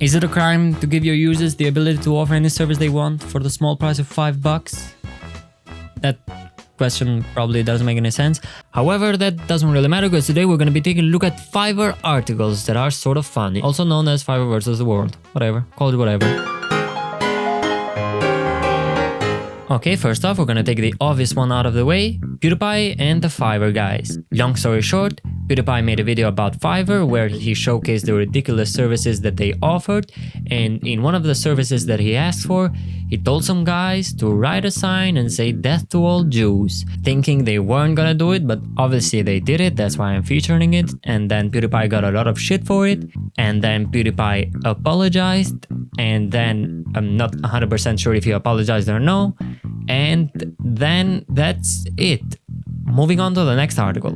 Is it a crime to give your users the ability to offer any service they want for the small price of $5? That question probably doesn't make any sense. However, that doesn't really matter because today we're going to be taking a look at Fiverr articles that are sort of funny, also known as Fiverr versus the world. Whatever, call it whatever. Okay, first off, we're gonna take the obvious one out of the way, PewDiePie and the Fiverr guys. Long story short, PewDiePie made a video about Fiverr where he showcased the ridiculous services that they offered, and in one of the services that he asked for, he told some guys to write a sign and say death to all Jews, thinking they weren't gonna do it, but obviously they did it, that's why I'm featuring it, and then PewDiePie got a lot of shit for it, and then PewDiePie apologized, and then I'm not 100% sure if he apologized or no, and then that's it. Moving on to the next article.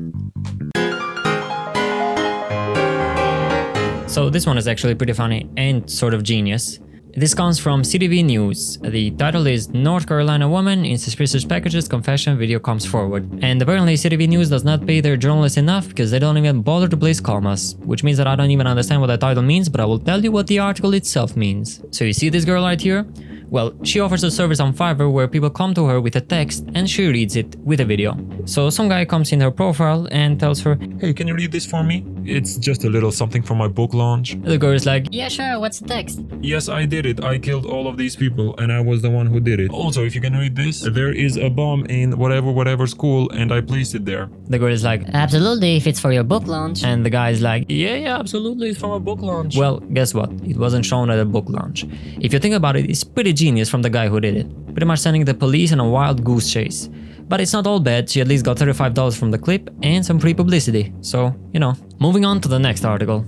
So this one is actually pretty funny and sort of genius. This comes from CTV News. The title is North Carolina woman in suspicious packages confession video comes forward. And apparently CTV News does not pay their journalists enough because they don't even bother to place commas. Which means that I don't even understand what the title means, but I will tell you what the article itself means. So you see this girl right here? Well, she offers a service on Fiverr where people come to her with a text and she reads it with a video. So some guy comes in her profile and tells her, "Hey, can you read this for me? It's just a little something for my book launch." The girl is like, Yeah, sure, what's the text? "Yes, I did it. I killed all of these people and I was the one who did it. Also, if you can read this, there is a bomb in whatever school and I placed it there." The girl is like, Absolutely, if it's for your book launch. and the guy is like, Yeah, absolutely. It's from a book launch. well, guess what? It wasn't shown at a book launch. If you think about it, it's pretty genius from the guy who did it. Pretty much sending the police on a wild goose chase. But it's not all bad, she at least got $35 from the clip and some free publicity. So, you know. Moving on to the next article.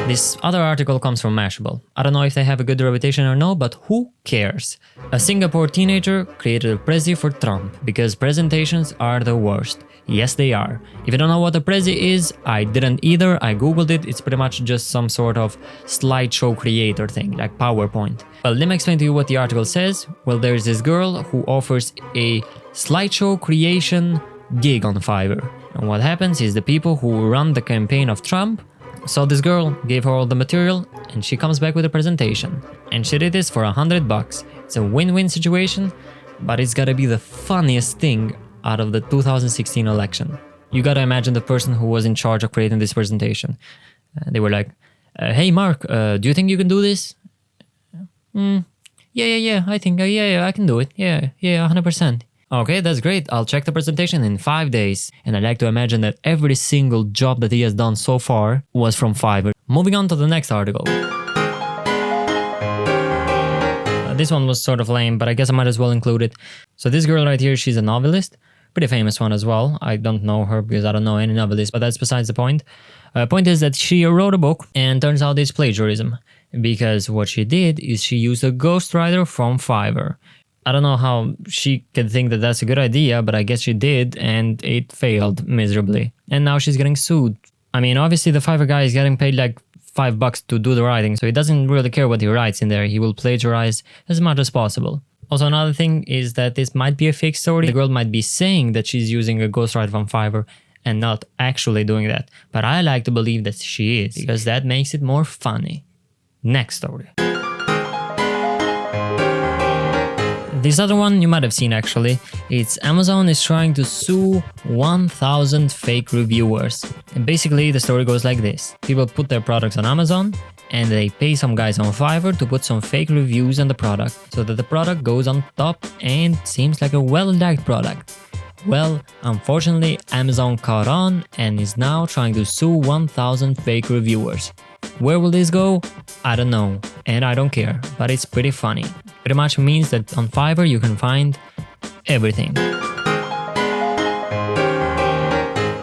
This other article comes from Mashable. I don't know if they have a good reputation or no, but who cares? A Singapore teenager created a Prezi for Trump because presentations are the worst. Yes, they are. If you don't know what a Prezi is, I didn't either, I googled it, it's pretty much just some sort of slideshow creator thing, like PowerPoint. Well, let me explain to you what the article says. Well, there's this girl who offers a slideshow creation gig on Fiverr. And what happens is the people who run the campaign of Trump saw this girl, gave her all the material, and she comes back with a presentation. And she did this for $100. It's a win-win situation, but it's gotta be the funniest thing out of the 2016 election. You gotta imagine the person who was in charge of creating this presentation. They were like, "Hey Mark, do you think you can do this?" Yeah, I think, yeah, I can do it. Yeah, 100%. Okay, that's great. I'll check the presentation in 5 days. And I like to imagine that every single job that he has done so far was from Fiverr. Moving on to the next article. This one was sort of lame, but I guess I might as well include it. So this girl right here, she's a novelist. Pretty famous one as well. I don't know her because I don't know any novelist, but that's besides the point. Point is that she wrote a book and turns out it's plagiarism. Because what she did is she used a ghostwriter from Fiverr. I don't know how she could think that that's a good idea, but I guess she did and it failed miserably. And now she's getting sued. I mean, obviously the Fiverr guy is getting paid like $5 to do the writing, so he doesn't really care what he writes in there. He will plagiarize as much as possible. Also, another thing is that this might be a fake story. The girl might be saying that she's using a ghostwriter from Fiverr and not actually doing that. But I like to believe that she is, because that makes it more funny. Next story. This other one you might have seen actually. It's Amazon is trying to sue 1,000 fake reviewers. And basically the story goes like this. People put their products on Amazon and they pay some guys on Fiverr to put some fake reviews on the product so that the product goes on top and seems like a well-liked product. Well, unfortunately Amazon caught on and is now trying to sue 1,000 fake reviewers. Where will this go? I don't know, and I don't care, but it's pretty funny. Pretty much means that on Fiverr you can find everything.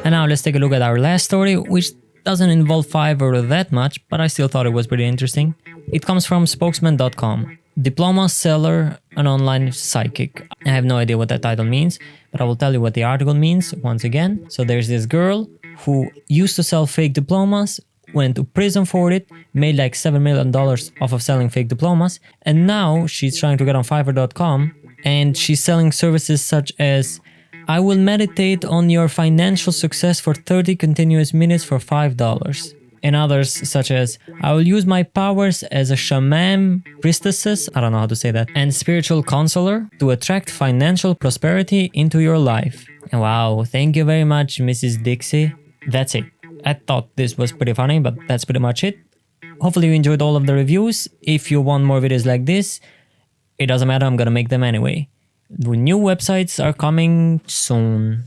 And now let's take a look at our last story, which doesn't involve Fiverr that much, but I still thought it was pretty interesting. It comes from spokesman.com. Diploma seller, an online psychic. I have no idea what that title means, but I will tell you what the article means once again. So there's this girl who used to sell fake diplomas, went to prison for it, made like $7 million off of selling fake diplomas, and now she's trying to get on Fiverr.com and she's selling services such as, "I will meditate on your financial success for 30 continuous minutes for $5. and others such as I will use my powers as a shaman priestesses, I don't know how to say that, and spiritual counselor to attract financial prosperity into your life. And wow, thank you very much, Mrs. Dixie. That's it. I thought this was pretty funny, but that's pretty much it. Hopefully you enjoyed all of the reviews. If you want more videos like this, it doesn't matter, I'm gonna make them anyway. The new websites are coming soon.